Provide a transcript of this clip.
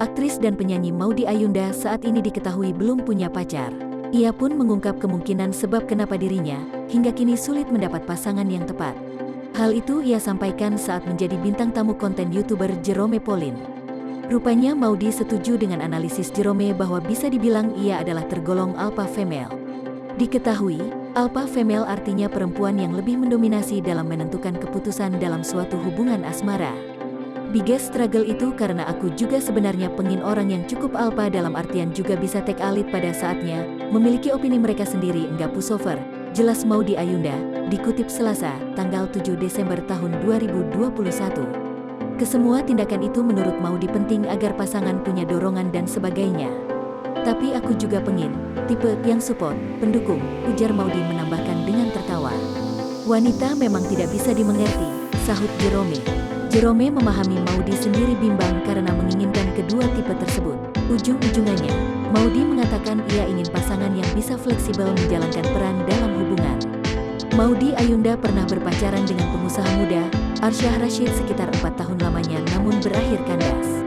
aktris dan penyanyi Maudy Ayunda saat ini diketahui belum punya pacar. Ia pun mengungkap kemungkinan sebab kenapa dirinya hingga kini sulit mendapat pasangan yang tepat. Hal itu ia sampaikan saat menjadi bintang tamu konten YouTuber Jerome Pauline. Rupanya Maudy setuju dengan analisis Jerome bahwa bisa dibilang ia adalah tergolong alpha female. Diketahui, alpha female artinya perempuan yang lebih mendominasi dalam menentukan keputusan dalam suatu hubungan asmara. Biggest struggle itu karena aku juga sebenarnya pengin orang yang cukup alpha dalam artian juga bisa take a lead pada saatnya, memiliki opini mereka sendiri enggak pushover, jelas Maudy Ayunda, dikutip Selasa, tanggal 7 Desember tahun 2021. Kesemua tindakan itu menurut Maudy penting agar pasangan punya dorongan dan sebagainya. Tapi aku juga pengin, tipe yang support, pendukung, ujar Maudy menambahkan dengan tertawa. Wanita memang tidak bisa dimengerti, sahut Jerome. Jerome memahami Maudy sendiri bimbang karena menginginkan kedua tipe tersebut. Ujung-ujungannya, Maudy mengatakan ia ingin pasangan yang bisa fleksibel menjalankan peran dalam hubungan. Maudy Ayunda pernah berpacaran dengan pengusaha muda, Arsyah Rashid sekitar 4 tahun lamanya namun berakhir kandas.